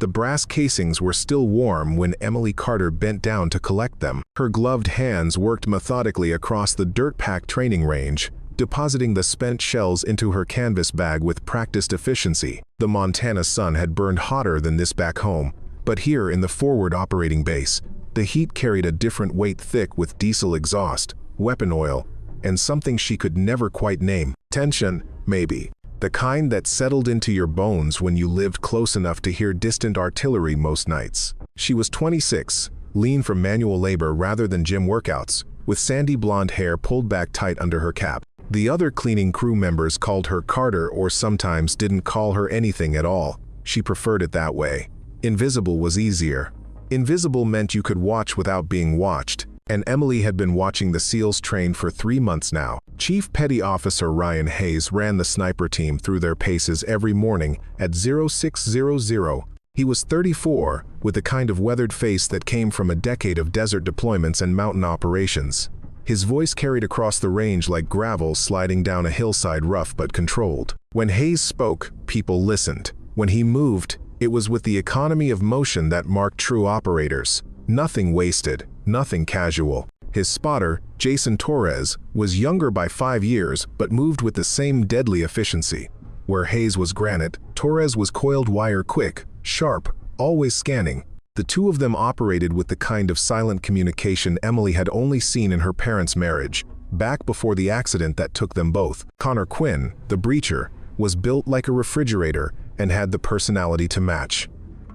The brass casings were still warm when Emily Carter bent down to collect them. Her gloved hands worked methodically across the dirt-packed training range, depositing the spent shells into her canvas bag with practiced efficiency. The Montana sun had burned hotter than this back home, but here in the forward operating base, the heat carried a different weight, thick with diesel exhaust, weapon oil, and something she could never quite name. Tension, maybe. The kind that settled into your bones when you lived close enough to hear distant artillery most nights. She was 26, lean from manual labor rather than gym workouts, with sandy blonde hair pulled back tight under her cap. The other cleaning crew members called her Carter or sometimes didn't call her anything at all. She preferred it that way. Invisible was easier. Invisible meant you could watch without being watched, and Emily had been watching the SEALs train for 3 months now. Chief Petty Officer Ryan Hayes ran the sniper team through their paces every morning at 0600. He was 34, with the kind of weathered face that came from a decade of desert deployments and mountain operations. His voice carried across the range like gravel sliding down a hillside, rough but controlled. When Hayes spoke, people listened. When he moved, it was with the economy of motion that marked true operators. Nothing wasted, nothing casual. His spotter, Jason Torres, was younger by 5 years but moved with the same deadly efficiency. Where Hayes was granite, Torres was coiled wire, quick, sharp, always scanning. The two of them operated with the kind of silent communication Emily had only seen in her parents' marriage, back before the accident that took them both. Connor Quinn, the breacher, was built like a refrigerator and had the personality to match.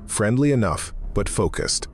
Friendly enough, but focused.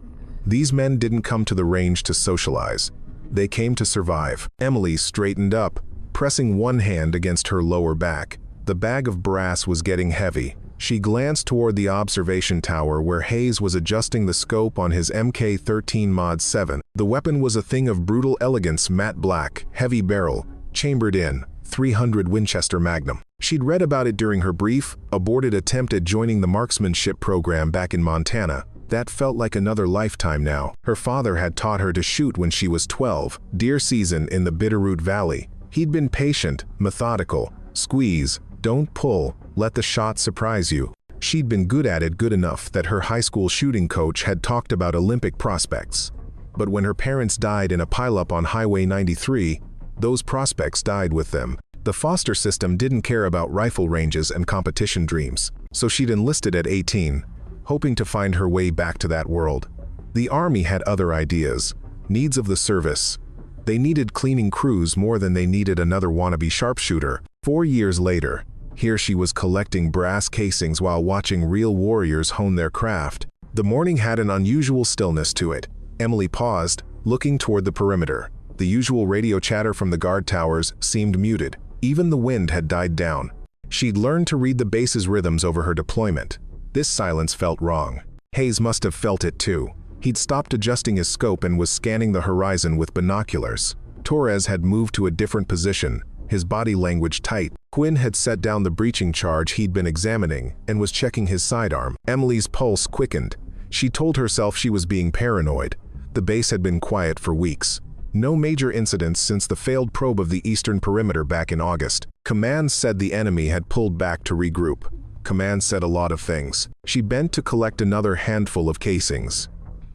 These men didn't come to the range to socialize. They came to survive. Emily straightened up, pressing one hand against her lower back. The bag of brass was getting heavy. She glanced toward the observation tower where Hayes was adjusting the scope on his Mk-13 Mod 7. The weapon was a thing of brutal elegance, matte black, heavy barrel, chambered in, 300 Winchester Magnum. She'd read about it during her brief, aborted attempt at joining the marksmanship program back in Montana. That felt like another lifetime now. Her father had taught her to shoot when she was 12, deer season in the Bitterroot Valley. He'd been patient, methodical, squeeze, don't pull, let the shot surprise you. She'd been good at it, good enough that her high school shooting coach had talked about Olympic prospects. But when her parents died in a pileup on Highway 93, those prospects died with them. The foster system didn't care about rifle ranges and competition dreams, so she'd enlisted at 18, hoping to find her way back to that world. The Army had other ideas, needs of the service. They needed cleaning crews more than they needed another wannabe sharpshooter. 4 years later, here she was collecting brass casings while watching real warriors hone their craft. The morning had an unusual stillness to it. Emily paused, looking toward the perimeter. The usual radio chatter from the guard towers seemed muted. Even the wind had died down. She'd learned to read the base's rhythms over her deployment. This silence felt wrong. Hayes must have felt it too. He'd stopped adjusting his scope and was scanning the horizon with binoculars. Torres had moved to a different position, his body language tight. Quinn had set down the breaching charge he'd been examining and was checking his sidearm. Emily's pulse quickened. She told herself she was being paranoid. The base had been quiet for weeks. No major incidents since the failed probe of the eastern perimeter back in August. Command said the enemy had pulled back to regroup. Command said a lot of things. She bent to collect another handful of casings.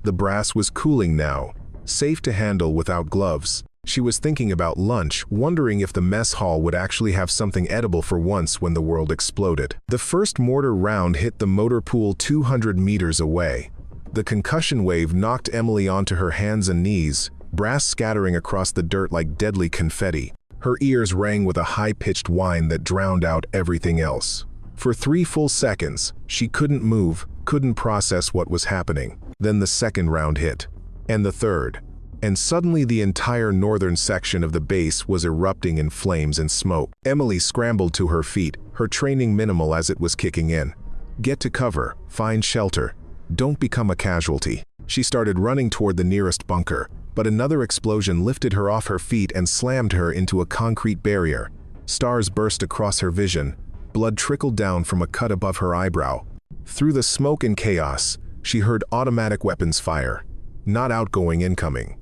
The brass was cooling now, safe to handle without gloves. She was thinking about lunch, wondering if the mess hall would actually have something edible for once when the world exploded. The first mortar round hit the motor pool 200 meters away. The concussion wave knocked Emily onto her hands and knees, brass scattering across the dirt like deadly confetti. Her ears rang with a high-pitched whine that drowned out everything else. For 3 full seconds, she couldn't move, couldn't process what was happening. Then the second round hit, and the third. And suddenly the entire northern section of the base was erupting in flames and smoke. Emily scrambled to her feet, her training minimal as it was kicking in. Get to cover, find shelter. Don't become a casualty. She started running toward the nearest bunker, but another explosion lifted her off her feet and slammed her into a concrete barrier. Stars burst across her vision. Blood trickled down from a cut above her eyebrow. Through the smoke and chaos, she heard automatic weapons fire. Not outgoing, incoming.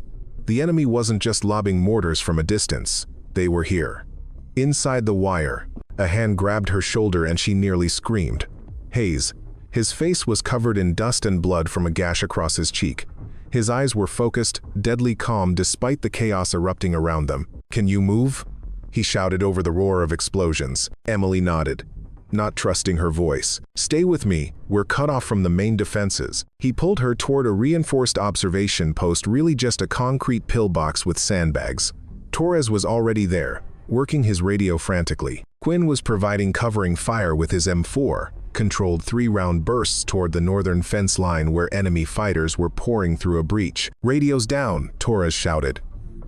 The enemy wasn't just lobbing mortars from a distance. They were here. Inside the wire, a hand grabbed her shoulder and she nearly screamed. Hayes. His face was covered in dust and blood from a gash across his cheek. His eyes were focused, deadly calm despite the chaos erupting around them. "Can you move?" he shouted over the roar of explosions. Emily nodded, not trusting her voice. "Stay with me, we're cut off from the main defenses." He pulled her toward a reinforced observation post, really just a concrete pillbox with sandbags. Torres was already there, working his radio frantically. Quinn was providing covering fire with his M4, controlled 3-round bursts toward the northern fence line where enemy fighters were pouring through a breach. "Radios down," Torres shouted.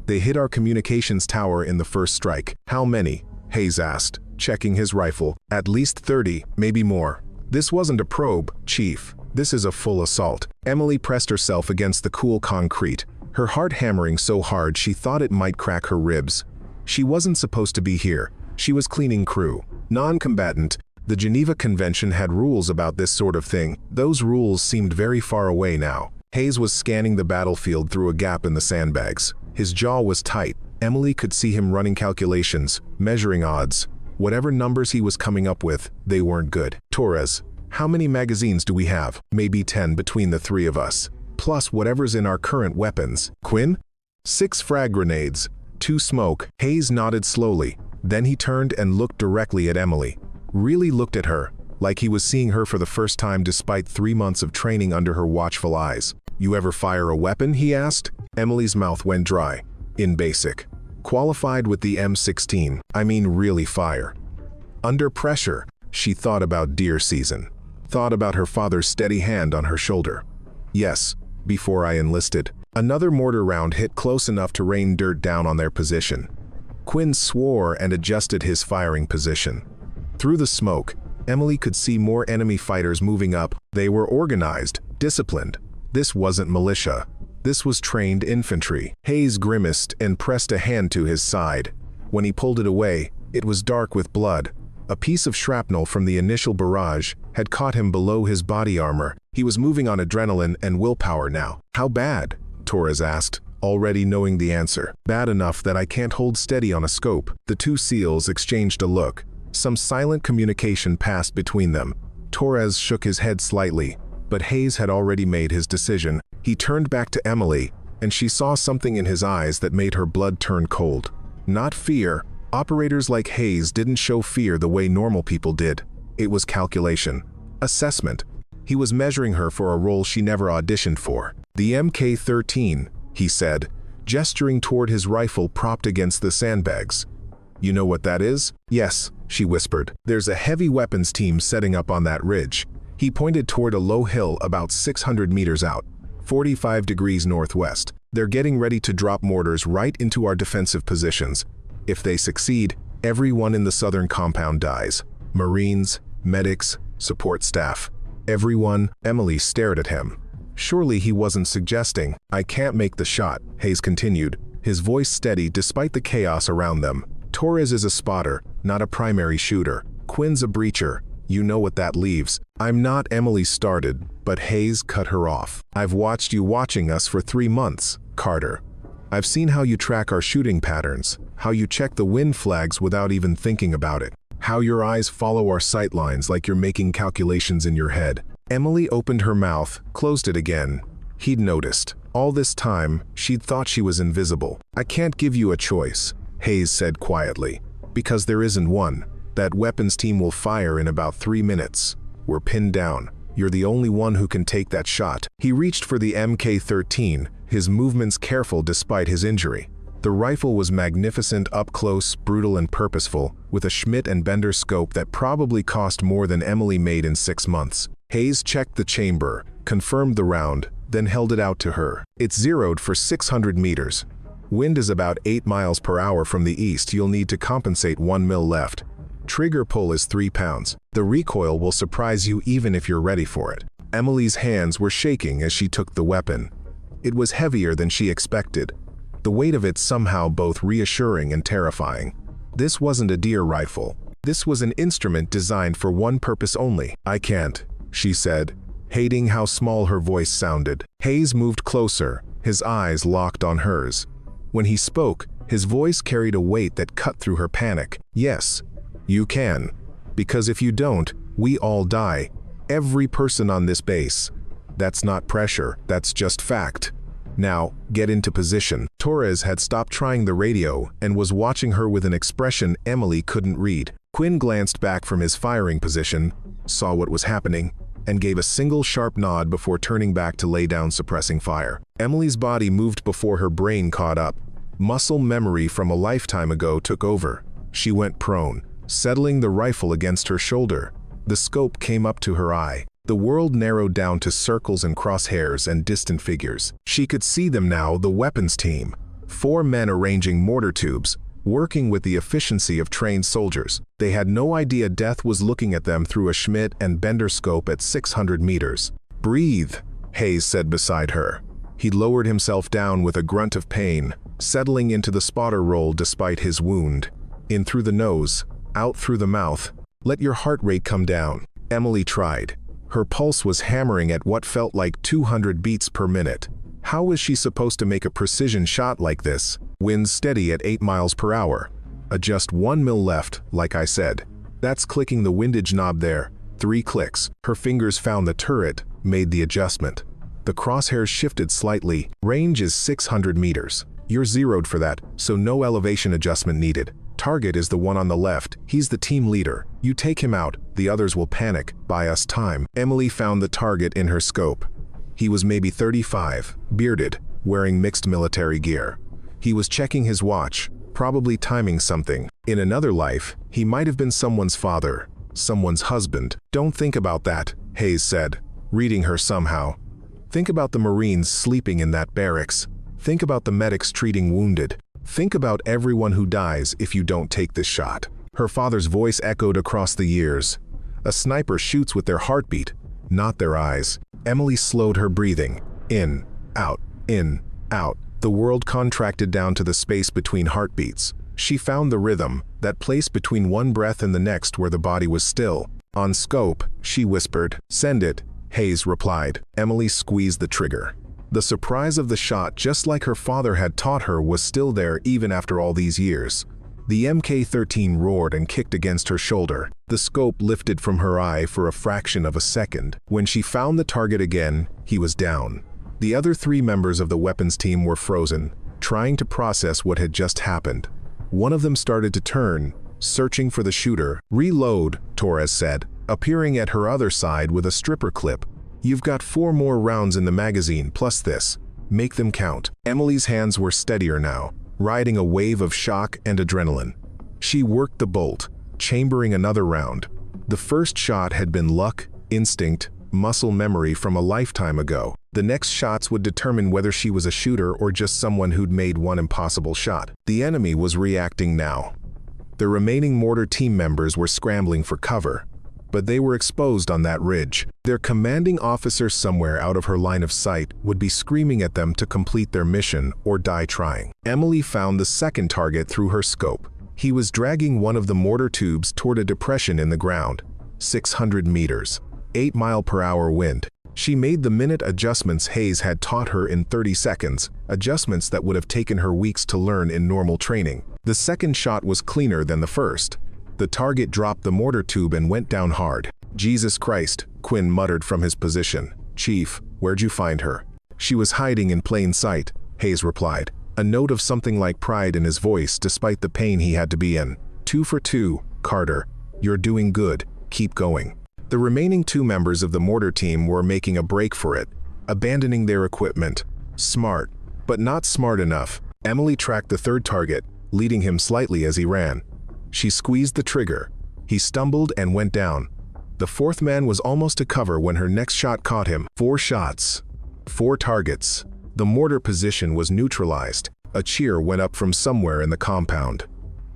"They hit our communications tower in the first strike." "How many?" Hayes asked, checking his rifle. "At least 30, maybe more." "This wasn't a probe, Chief. This is a full assault." Emily pressed herself against the cool concrete, her heart hammering so hard she thought it might crack her ribs. She wasn't supposed to be here. She was cleaning crew. Non-combatant. The Geneva Convention had rules about this sort of thing. Those rules seemed very far away now. Hayes was scanning the battlefield through a gap in the sandbags. His jaw was tight. Emily could see him running calculations, measuring odds. Whatever numbers he was coming up with, they weren't good. "Torres, how many magazines do we have?" "Maybe 10 between the 3 of us. Plus whatever's in our current weapons." "Quinn?" 6 frag grenades, 2 smoke." Hayes nodded slowly. Then he turned and looked directly at Emily. Really looked at her, like he was seeing her for the first time despite 3 months of training under her watchful eyes. "You ever fire a weapon?" he asked. Emily's mouth went dry. "In basic. Qualified with the M16. I mean really fire." Under pressure, she thought about deer season. Thought about her father's steady hand on her shoulder. "Yes, before I enlisted." Another mortar round hit close enough to rain dirt down on their position. Quinn swore and adjusted his firing position. Through the smoke, Emily could see more enemy fighters moving up. They were organized, disciplined. This wasn't militia. This was trained infantry. Hayes grimaced and pressed a hand to his side. When he pulled it away, it was dark with blood. A piece of shrapnel from the initial barrage had caught him below his body armor. He was moving on adrenaline and willpower now. "How bad?" Torres asked, already knowing the answer. "Bad enough that I can't hold steady on a scope." The 2 SEALs exchanged a look. Some silent communication passed between them. Torres shook his head slightly, but Hayes had already made his decision. He turned back to Emily, and she saw something in his eyes that made her blood turn cold. Not fear. Operators like Hayes didn't show fear the way normal people did. It was calculation. Assessment. He was measuring her for a role she never auditioned for. "The MK-13, he said, gesturing toward his rifle propped against the sandbags. "You know what that is?" "Yes," she whispered. "There's a heavy weapons team setting up on that ridge." He pointed toward a low hill about 600 meters out, 45 degrees northwest. "They're getting ready to drop mortars right into our defensive positions. If they succeed, everyone in the southern compound dies. Marines, medics, support staff. Everyone." Emily stared at him. Surely he wasn't suggesting. "I can't make the shot," Hayes continued, his voice steady despite the chaos around them. "Torres is a spotter, not a primary shooter. Quinn's a breacher. You know what that leaves." "I'm not," Emily started, but Hayes cut her off. "I've watched you watching us for 3 months, Carter. I've seen how you track our shooting patterns, how you check the wind flags without even thinking about it, how your eyes follow our sight lines like you're making calculations in your head." Emily opened her mouth, closed it again. He'd noticed. All this time, she'd thought she was invisible. "I can't give you a choice," Hayes said quietly, "because there isn't one. That weapons team will fire in about 3 minutes. We're pinned down. You're the only one who can take that shot." He reached for the MK-13, his movements careful despite his injury. The rifle was magnificent, up close, brutal and purposeful, with a Schmidt and Bender scope that probably cost more than Emily made in 6 months. Hayes checked the chamber, confirmed the round, then held it out to her. "It's zeroed for 600 meters. Wind is about 8 miles per hour from the east. You'll need to compensate 1 mil left. Trigger pull is 3 pounds. The recoil will surprise you even if you're ready for it." Emily's hands were shaking as she took the weapon. It was heavier than she expected, the weight of it somehow both reassuring and terrifying. This wasn't a deer rifle. This was an instrument designed for one purpose only. "I can't," she said, hating how small her voice sounded. Hayes moved closer, his eyes locked on hers. When he spoke, his voice carried a weight that cut through her panic. "Yes, you can. Because if you don't, we all die. Every person on this base. That's not pressure, that's just fact. Now, get into position. Torres had stopped trying the radio and was watching her with an expression Emily couldn't read. Quinn glanced back from his firing position, saw what was happening, and gave a single sharp nod before turning back to lay down suppressing fire. Emily's body moved before her brain caught up. Muscle memory from a lifetime ago took over. She went prone, settling the rifle against her shoulder. The scope came up to her eye. The world narrowed down to circles and crosshairs and distant figures. She could see them now, the weapons team. 4 men arranging mortar tubes, working with the efficiency of trained soldiers. They had no idea death was looking at them through a Schmidt and Bender scope at 600 meters. "Breathe," Hayes said beside her. He lowered himself down with a grunt of pain, settling into the spotter role despite his wound. In through the nose, out through the mouth. "Let your heart rate come down." Emily tried. Her pulse was hammering at what felt like 200 beats per minute. How was she supposed to make a precision shot like this? Wind steady at 8 miles per hour. Just 1 mil left, like I said. That's clicking the windage knob there. 3 clicks. Her fingers found the turret, made the adjustment. The crosshairs shifted slightly. Range is 600 meters. You're zeroed for that, so no elevation adjustment needed. Target is the one on the left. He's the team leader. You take him out, the others will panic. Buy us time. Emily found the target in her scope. He was maybe 35, bearded, wearing mixed military gear. He was checking his watch, probably timing something. In another life, he might have been someone's father, someone's husband. "Don't think about that," Hayes said, reading her somehow. "Think about the Marines sleeping in that barracks. Think about the medics treating wounded. Think about everyone who dies if you don't take this shot." Her father's voice echoed across the years. A sniper shoots with their heartbeat, not their eyes. Emily slowed her breathing. In, out, in, out. The world contracted down to the space between heartbeats. She found the rhythm, that place between one breath and the next where the body was still. On scope, she whispered. "Send it," Hayes replied. Emily squeezed the trigger. The surprise of the shot, just like her father had taught her, was still there even after all these years. The MK-13 roared and kicked against her shoulder. The scope lifted from her eye for a fraction of a second. When she found the target again, he was down. The other 3 members of the weapons team were frozen, trying to process what had just happened. One of them started to turn, searching for the shooter. "Reload," Torres said, appearing at her other side with a stripper clip. "You've got 4 more rounds in the magazine, plus this. Make them count." Emily's hands were steadier now, riding a wave of shock and adrenaline. She worked the bolt, chambering another round. The first shot had been luck, instinct, muscle memory from a lifetime ago. The next shots would determine whether she was a shooter or just someone who'd made one impossible shot. The enemy was reacting now. The remaining mortar team members were scrambling for cover, but they were exposed on that ridge. Their commanding officer somewhere out of her line of sight would be screaming at them to complete their mission or die trying. Emily found the second target through her scope. He was dragging one of the mortar tubes toward a depression in the ground. 600 meters. 8-mile-per-hour wind. She made the minute adjustments Hayes had taught her in 30 seconds, adjustments that would have taken her weeks to learn in normal training. The second shot was cleaner than the first. The target dropped the mortar tube and went down hard. "Jesus Christ," Quinn muttered from his position. "Chief, where'd you find her?" "She was hiding in plain sight," Hayes replied, a note of something like pride in his voice despite the pain he had to be in. 2 for 2, Carter. You're doing good. Keep going." The remaining 2 members of the mortar team were making a break for it, abandoning their equipment. Smart, but not smart enough. Emily tracked the third target, leading him slightly as he ran. She squeezed the trigger. He stumbled and went down. The 4th man was almost to cover when her next shot caught him. 4 shots. 4 targets. The mortar position was neutralized. A cheer went up from somewhere in the compound.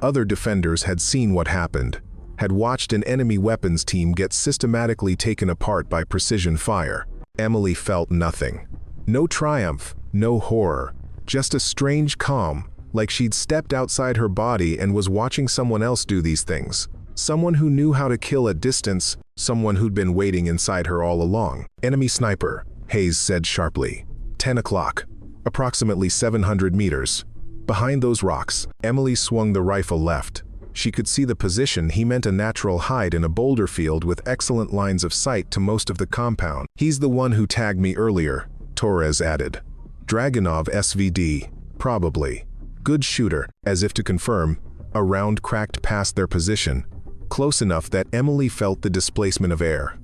Other defenders had seen what happened, had watched an enemy weapons team get systematically taken apart by precision fire. Emily felt nothing. No triumph, no horror, just a strange calm, like she'd stepped outside her body and was watching someone else do these things. Someone who knew how to kill at distance, someone who'd been waiting inside her all along. "Enemy sniper," Hayes said sharply. 10 o'clock. Approximately 700 meters. Behind those rocks. Emily swung the rifle left. She could see the position. He meant a natural hide in a boulder field with excellent lines of sight to most of the compound. "He's the one who tagged me earlier," Torres added. "Dragunov SVD, probably. Good shooter." As if to confirm, a round cracked past their position, close enough that Emily felt the displacement of air.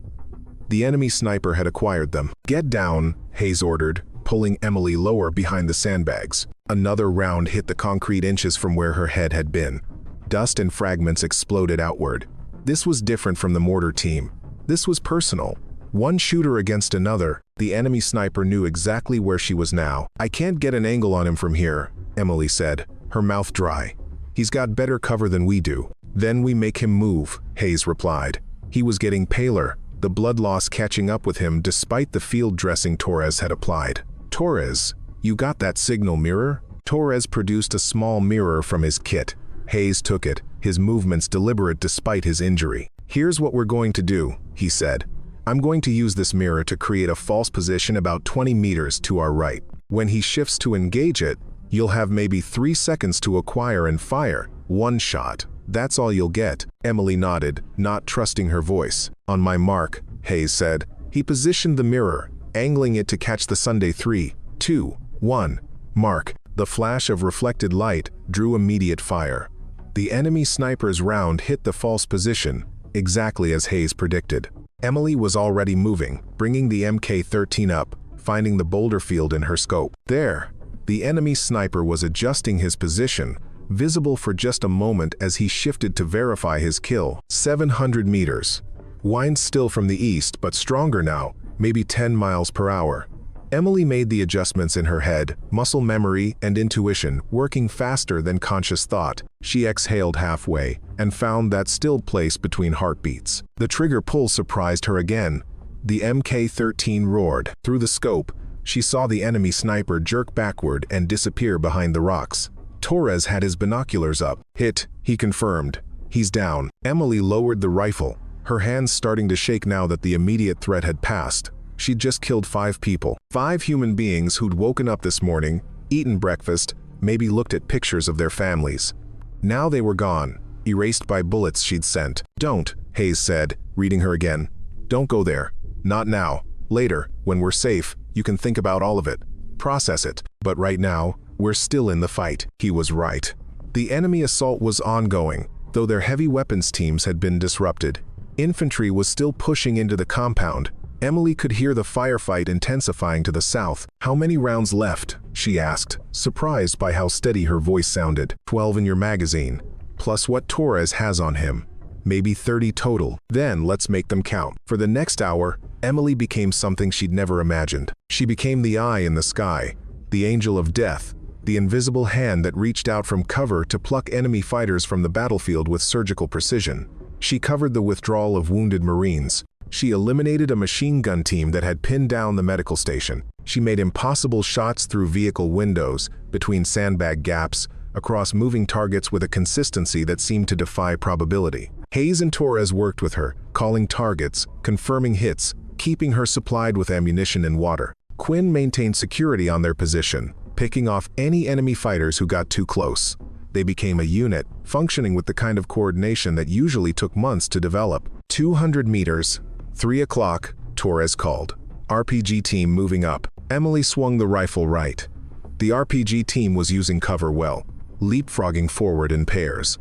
The enemy sniper had acquired them. "Get down," Hayes ordered, pulling Emily lower behind the sandbags. Another round hit the concrete inches from where her head had been. Dust and fragments exploded outward. This was different from the mortar team. This was personal. One shooter against another. The enemy sniper knew exactly where she was now. "I can't get an angle on him from here," Emily said, her mouth dry. "He's got better cover than we do." "Then we make him move," Hayes replied. He was getting paler, the blood loss catching up with him despite the field dressing Torres had applied. "Torres, you got that signal mirror?" Torres produced a small mirror from his kit. Hayes took it, his movements deliberate despite his injury. "Here's what we're going to do," he said. "I'm going to use this mirror to create a false position about 20 meters to our right. When he shifts to engage it, you'll have maybe 3 seconds to acquire and fire. One shot. That's all you'll get." Emily nodded, not trusting her voice. "On my mark," Hayes said. He positioned the mirror, angling it to catch the Sunday 3, 2, 1 mark. The flash of reflected light drew immediate fire. The enemy sniper's round hit the false position, exactly as Hayes predicted. Emily was already moving, bringing the MK-13 up, finding the boulder field in her scope. There, the enemy sniper was adjusting his position, visible for just a moment as he shifted to verify his kill. 700 meters. Wind still from the east, but stronger now, maybe 10 miles per hour. Emily made the adjustments in her head, muscle memory and intuition working faster than conscious thought. She exhaled halfway and found that still place between heartbeats. The trigger pull surprised her again. The MK-13 roared. Through the scope, she saw the enemy sniper jerk backward and disappear behind the rocks. Torres had his binoculars up. "Hit," he confirmed. "He's down." Emily lowered the rifle, her hands starting to shake now that the immediate threat had passed. She'd just killed 5 people. 5 human beings who'd woken up this morning, eaten breakfast, maybe looked at pictures of their families. Now they were gone, erased by bullets she'd sent. "Don't," Hayes said, reading her again. "Don't go there. Not now. Later, when we're safe, you can think about all of it. Process it. But right now, we're still in the fight." He was right. The enemy assault was ongoing, though their heavy weapons teams had been disrupted. Infantry was still pushing into the compound. Emily could hear the firefight intensifying to the south. "How many rounds left?" she asked, surprised by how steady her voice sounded. 12 in your magazine, plus what Torres has on him. Maybe 30 total. Then let's make them count. For the next hour, Emily became something she'd never imagined. She became the eye in the sky, the angel of death, the invisible hand that reached out from cover to pluck enemy fighters from the battlefield with surgical precision. She covered the withdrawal of wounded Marines. She eliminated a machine gun team that had pinned down the medical station. She made impossible shots through vehicle windows, between sandbag gaps, across moving targets with a consistency that seemed to defy probability. Hayes and Torres worked with her, calling targets, confirming hits, keeping her supplied with ammunition and water. Quinn maintained security on their position, picking off any enemy fighters who got too close. They became a unit, functioning with the kind of coordination that usually took months to develop. 200 meters. 3 o'clock, Torres called. RPG team moving up. Emily swung the rifle right. The RPG team was using cover well, leapfrogging forward in pairs.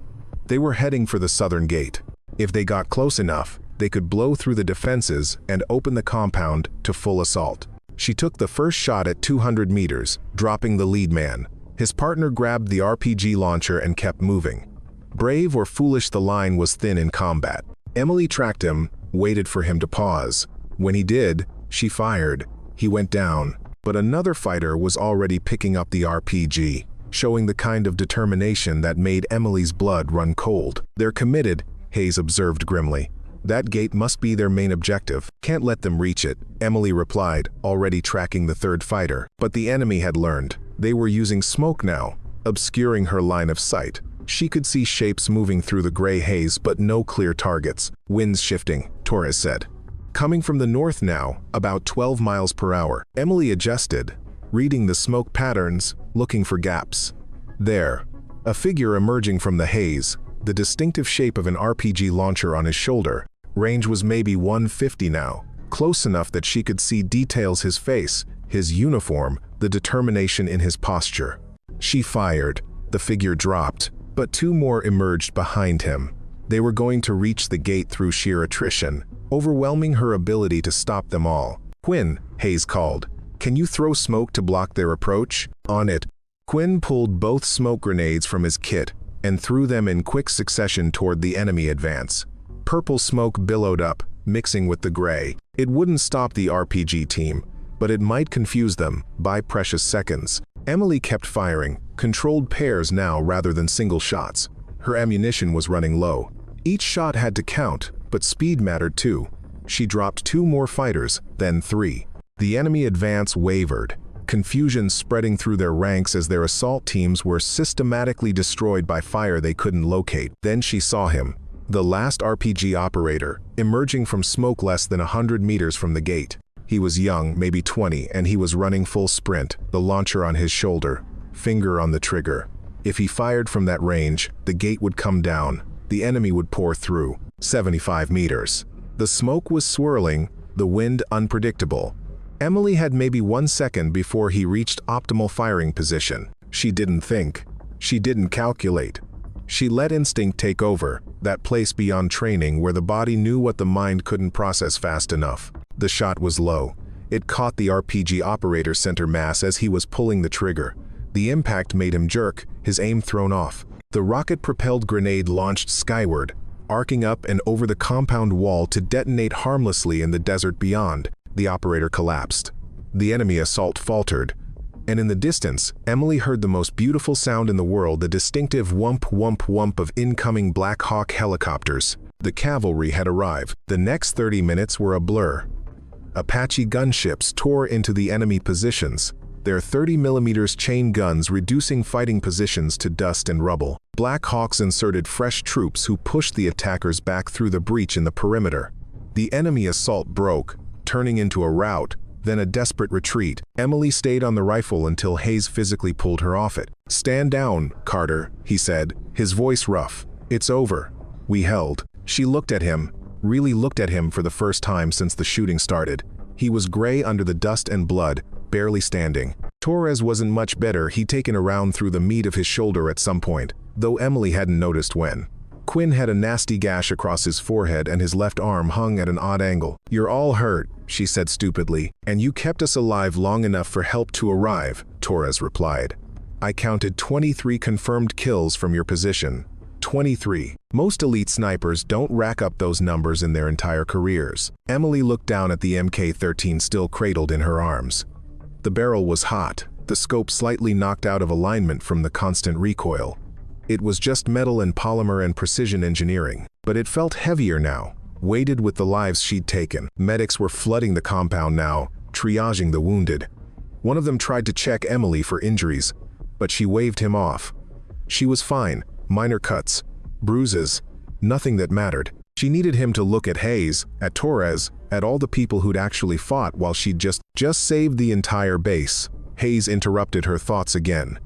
They were heading for the southern gate. If they got close enough, they could blow through the defenses and open the compound to full assault. She took the first shot at 200 meters, dropping the lead man. His partner grabbed the RPG launcher and kept moving. Brave or foolish, the line was thin in combat. Emily tracked him, waited for him to pause. When he did, she fired. He went down, but another fighter was already picking up the RPG, showing the kind of determination that made Emily's blood run cold. "They're committed," Hayes observed grimly. "That gate must be their main objective. Can't let them reach it," Emily replied, already tracking the third fighter. But the enemy had learned. They were using smoke now, obscuring her line of sight. She could see shapes moving through the gray haze, but no clear targets. "Winds shifting," Torres said. "Coming from the north now, about 12 miles per hour." Emily adjusted, reading the smoke patterns, looking for gaps. There, a figure emerging from the haze, the distinctive shape of an RPG launcher on his shoulder. Range was maybe 150 now, close enough that she could see details: his face, his uniform, the determination in his posture. She fired. The figure dropped, but two more emerged behind him. They were going to reach the gate through sheer attrition, overwhelming her ability to stop them all. "Quinn," Hayes called, "can you throw smoke to block their approach?" "On it." Quinn pulled both smoke grenades from his kit and threw them in quick succession toward the enemy advance. Purple smoke billowed up, mixing with the gray. It wouldn't stop the RPG team, but it might confuse them by precious seconds. Emily kept firing, controlled pairs now rather than single shots. Her ammunition was running low. Each shot had to count, but speed mattered too. She dropped two more fighters, then three. The enemy advance wavered, confusion spreading through their ranks as their assault teams were systematically destroyed by fire they couldn't locate. Then she saw him, the last RPG operator, emerging from smoke less than 100 meters from the gate. He was young, maybe 20, and he was running full sprint, the launcher on his shoulder, finger on the trigger. If he fired from that range, the gate would come down. The enemy would pour through. 75 meters. The smoke was swirling, the wind unpredictable. Emily had maybe 1 second before he reached optimal firing position. She didn't think. She didn't calculate. She let instinct take over, that place beyond training where the body knew what the mind couldn't process fast enough. The shot was low. It caught the RPG operator's center mass as he was pulling the trigger. The impact made him jerk, his aim thrown off. The rocket-propelled grenade launched skyward, arcing up and over the compound wall to detonate harmlessly in the desert beyond. The operator collapsed. The enemy assault faltered. And in the distance, Emily heard the most beautiful sound in the world, the distinctive whump whump whump of incoming Black Hawk helicopters. The cavalry had arrived. The next 30 minutes were a blur. Apache gunships tore into the enemy positions, their 30mm chain guns reducing fighting positions to dust and rubble. Black Hawks inserted fresh troops who pushed the attackers back through the breach in the perimeter. The enemy assault broke, turning into a rout, then a desperate retreat. Emily stayed on the rifle until Hayes physically pulled her off it. "Stand down, Carter," he said, his voice rough. "It's over." We held. She looked at him, really looked at him for the first time since the shooting started. He was gray under the dust and blood, barely standing. Torres wasn't much better. He'd taken a round through the meat of his shoulder at some point, though Emily hadn't noticed when. Quinn had a nasty gash across his forehead and his left arm hung at an odd angle. "You're all hurt," she said stupidly. "And you kept us alive long enough for help to arrive," Torres replied. "I counted 23 confirmed kills from your position. 23. Most elite snipers don't rack up those numbers in their entire careers." Emily looked down at the MK-13 still cradled in her arms. The barrel was hot, the scope slightly knocked out of alignment from the constant recoil. It was just metal and polymer and precision engineering, but it felt heavier now, weighted with the lives she'd taken. Medics were flooding the compound now, triaging the wounded. One of them tried to check Emily for injuries, but she waved him off. She was fine, minor cuts, bruises, nothing that mattered. She needed him to look at Hayes, at Torres, at all the people who'd actually fought while she'd just saved the entire base. Hayes interrupted her thoughts again.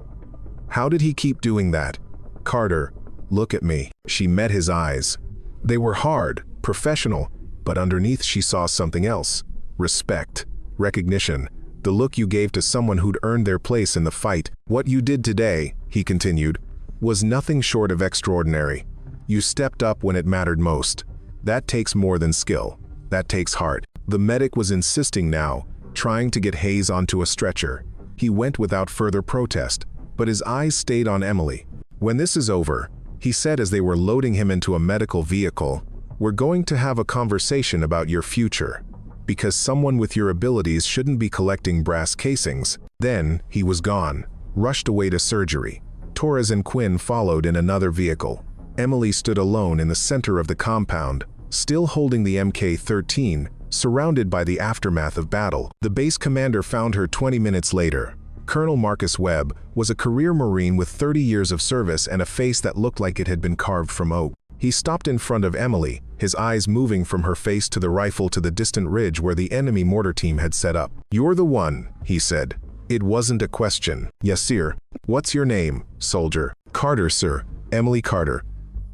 How did he keep doing that? "Carter, look at me." She met his eyes. They were hard, professional, but underneath she saw something else. Respect, recognition, the look you gave to someone who'd earned their place in the fight. "What you did today," he continued, "was nothing short of extraordinary. You stepped up when it mattered most. That takes more than skill. That takes heart." The medic was insisting now, trying to get Hayes onto a stretcher. He went without further protest, but his eyes stayed on Emily. "When this is over," he said as they were loading him into a medical vehicle, "we're going to have a conversation about your future. Because someone with your abilities shouldn't be collecting brass casings." Then, he was gone, rushed away to surgery. Torres and Quinn followed in another vehicle. Emily stood alone in the center of the compound, still holding the MK-13, surrounded by the aftermath of battle. The base commander found her 20 minutes later. Colonel Marcus Webb was a career Marine with 30 years of service and a face that looked like it had been carved from oak. He stopped in front of Emily, his eyes moving from her face to the rifle to the distant ridge where the enemy mortar team had set up. "You're the one," he said. It wasn't a question. "Yes, sir." "What's your name, soldier?" "Carter, sir. Emily Carter."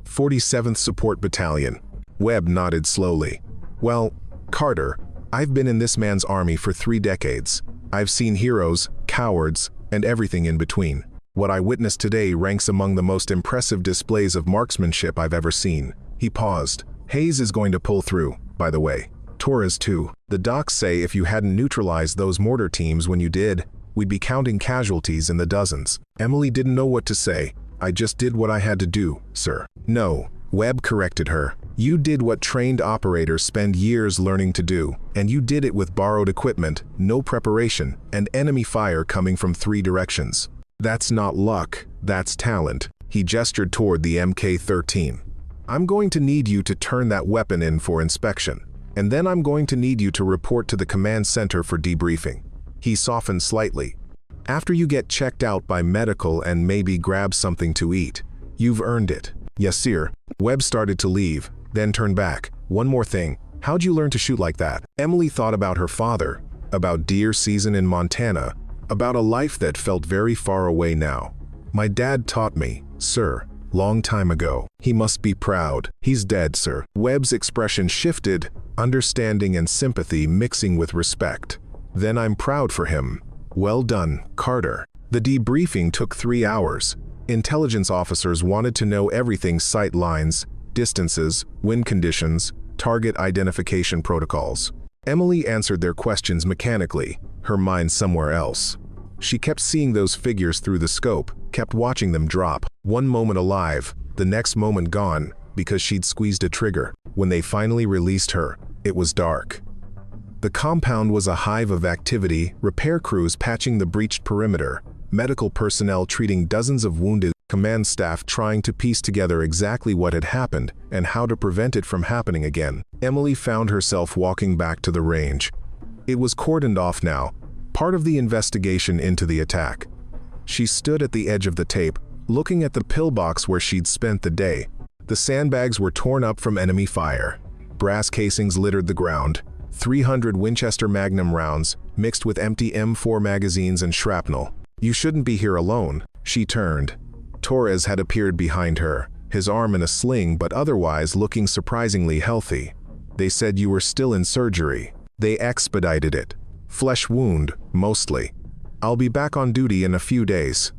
47th Support Battalion. Webb nodded slowly. Well, Carter, I've been in this man's army for 3 decades. I've seen heroes, cowards, and everything in between. What I witnessed today ranks among the most impressive displays of marksmanship I've ever seen. He paused. Hayes is going to pull through, by the way. Torres too. The docs say if you hadn't neutralized those mortar teams when you did, we'd be counting casualties in the dozens. Emily didn't know what to say. I just did what I had to do, sir. No, Webb corrected her. You did what trained operators spend years learning to do, and you did it with borrowed equipment, no preparation, and enemy fire coming from 3 directions. That's not luck, that's talent. He gestured toward the Mk-13. I'm going to need you to turn that weapon in for inspection, and then I'm going to need you to report to the command center for debriefing. He softened slightly. After you get checked out by medical and maybe grab something to eat. You've earned it. Yes, sir. Webb started to leave, then turned back. One more thing. How'd you learn to shoot like that? Emily thought about her father, about deer season in Montana, about a life that felt very far away now. My dad taught me, sir, long time ago. He must be proud. He's dead, sir. Webb's expression shifted, understanding and sympathy mixing with respect. Then I'm proud for him. Well done, Carter. The debriefing took 3 hours. Intelligence officers wanted to know everything: sight lines, distances, wind conditions, target identification protocols. Emily answered their questions mechanically, her mind somewhere else. She kept seeing those figures through the scope, kept watching them drop, one moment alive, the next moment gone, because she'd squeezed a trigger. When they finally released her, it was dark. The compound was a hive of activity, repair crews patching the breached perimeter, medical personnel treating dozens of wounded, command staff trying to piece together exactly what had happened and how to prevent it from happening again. Emily found herself walking back to the range. It was cordoned off now, part of the investigation into the attack. She stood at the edge of the tape, looking at the pillbox where she'd spent the day. The sandbags were torn up from enemy fire. Brass casings littered the ground. 300 Winchester Magnum rounds, mixed with empty M4 magazines and shrapnel. You shouldn't be here alone. She turned. Torres had appeared behind her, his arm in a sling but otherwise looking surprisingly healthy. They said you were still in surgery. They expedited it. Flesh wound, mostly. I'll be back on duty in a few days.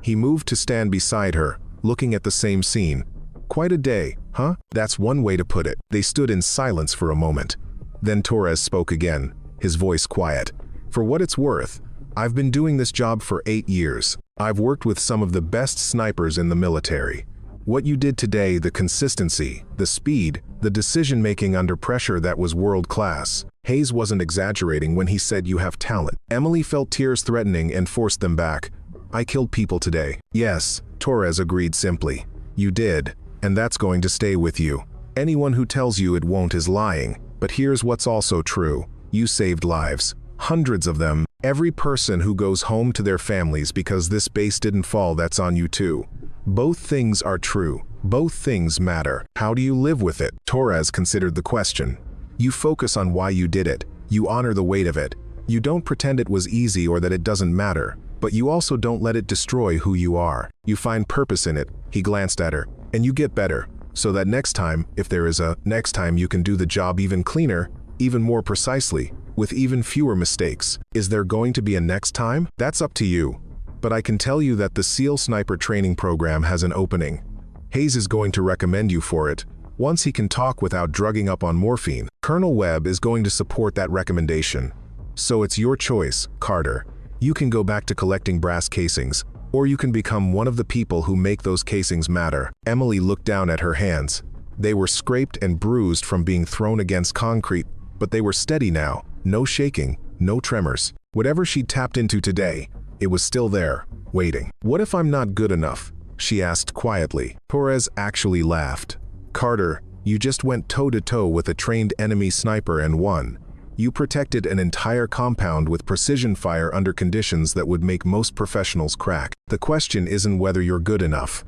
He moved to stand beside her, looking at the same scene. Quite a day, huh? That's one way to put it. They stood in silence for a moment. Then Torres spoke again, his voice quiet. For what it's worth, I've been doing this job for 8 years. I've worked with some of the best snipers in the military. What you did today, the consistency, the speed, the decision-making under pressure, that was world-class. Hayes wasn't exaggerating when he said you have talent. Emily felt tears threatening and forced them back. I killed people today. Yes, Torres agreed simply. You did, and that's going to stay with you. Anyone who tells you it won't is lying. But here's what's also true. You saved lives. Hundreds of them. Every person who goes home to their families because this base didn't fall, that's on you too. Both things are true. Both things matter. How do you live with it? Torres considered the question. You focus on why you did it. You honor the weight of it. You don't pretend it was easy or that it doesn't matter. But you also don't let it destroy who you are. You find purpose in it. He glanced at her. And you get better. So that next time, if there is a next time, you can do the job even cleaner, even more precisely, with even fewer mistakes. Is there going to be a next time? That's up to you. But I can tell you that the SEAL Sniper Training Program has an opening. Hayes is going to recommend you for it, once he can talk without drugging up on morphine. Colonel Webb is going to support that recommendation. So it's your choice, Carter. You can go back to collecting brass casings, or you can become one of the people who make those casings matter. Emily looked down at her hands. They were scraped and bruised from being thrown against concrete, but they were steady now. No shaking, no tremors. Whatever she'd tapped into today, it was still there, waiting. What if I'm not good enough? She asked quietly. Torres actually laughed. Carter, you just went toe-to-toe with a trained enemy sniper and won. You protected an entire compound with precision fire under conditions that would make most professionals crack. The question isn't whether you're good enough.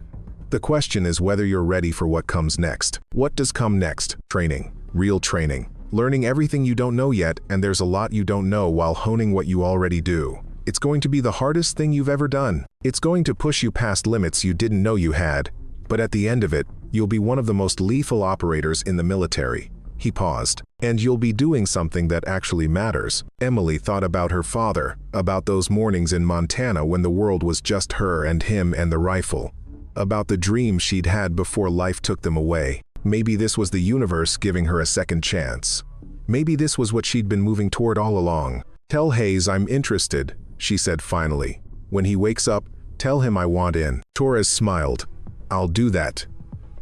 The question is whether you're ready for what comes next. What does come next? Training. Real training. Learning everything you don't know yet, and there's a lot you don't know, while honing what you already do. It's going to be the hardest thing you've ever done. It's going to push you past limits you didn't know you had. But at the end of it, You'll be one of the most lethal operators in the military." He paused. "And you'll be doing something that actually matters." Emily thought about her father, about those mornings in Montana when the world was just her and him and the rifle, about the dreams she'd had before life took them away. Maybe this was the universe giving her a second chance. Maybe this was what she'd been moving toward all along. "Tell Hayes I'm interested," she said finally. "When he wakes up, tell him I want in." Torres smiled. "I'll do that.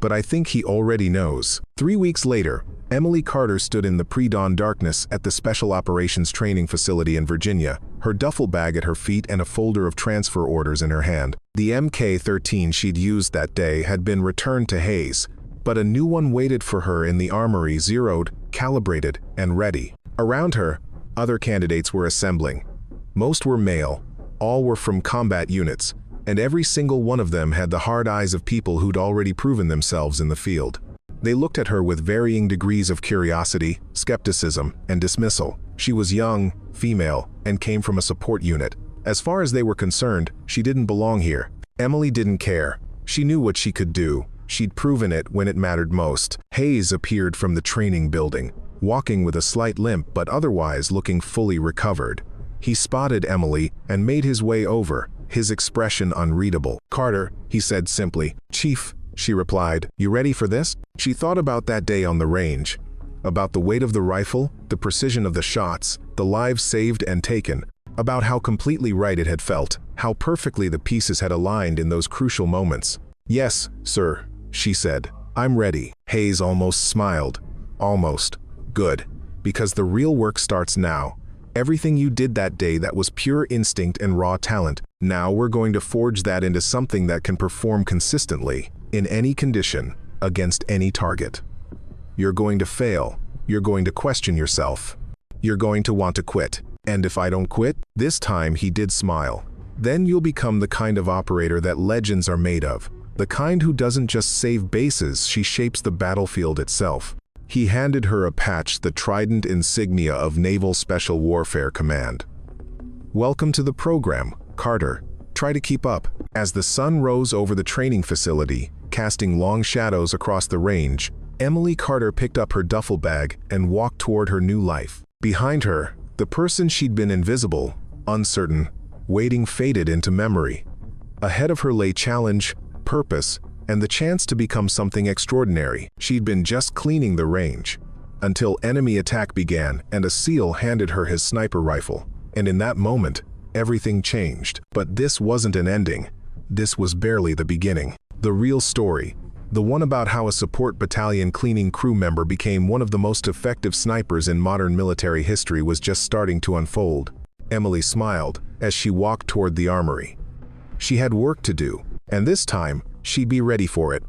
But I think he already knows." 3 weeks later, Emily Carter stood in the pre-dawn darkness at the Special Operations Training Facility in Virginia, her duffel bag at her feet and a folder of transfer orders in her hand. The MK-13 she'd used that day had been returned to Hayes, but a new one waited for her in the armory, zeroed, calibrated, and ready. Around her, other candidates were assembling. Most were male, all were from combat units, and every single one of them had the hard eyes of people who'd already proven themselves in the field. They looked at her with varying degrees of curiosity, skepticism, and dismissal. She was young, female, and came from a support unit. As far as they were concerned, she didn't belong here. Emily didn't care. She knew what she could do. She'd proven it when it mattered most. Hayes appeared from the training building, walking with a slight limp but otherwise looking fully recovered. He spotted Emily and made his way over, his expression unreadable. "Carter," he said simply. "Chief," she replied. "You ready for this?" She thought about that day on the range, about the weight of the rifle, the precision of the shots, the lives saved and taken, about how completely right it had felt, how perfectly the pieces had aligned in those crucial moments. "Yes, sir," she said. "I'm ready." Hayes almost smiled. "Almost. Good. Because the real work starts now. Everything you did that day that was pure instinct and raw talent, now we're going to forge that into something that can perform consistently, in any condition, against any target. You're going to fail. You're going to question yourself. You're going to want to quit. And if I don't quit?" This time he did smile. "Then you'll become the kind of operator that legends are made of. The kind who doesn't just save bases, she shapes the battlefield itself." He handed her a patch, the trident insignia of Naval Special Warfare Command. "Welcome to the program, Carter. Try to keep up." As the sun rose over the training facility, casting long shadows across the range, Emily Carter picked up her duffel bag and walked toward her new life. Behind her, the person she'd been invisible, uncertain, waiting faded into memory. Ahead of her lay challenge, purpose, and the chance to become something extraordinary. She'd been just cleaning the range, until enemy attack began and a SEAL handed her his sniper rifle. And in that moment, everything changed. But this wasn't an ending. This was barely the beginning. The real story, the one about how a support battalion cleaning crew member became one of the most effective snipers in modern military history, was just starting to unfold. Emily smiled as she walked toward the armory. She had work to do, and this time, she'd be ready for it.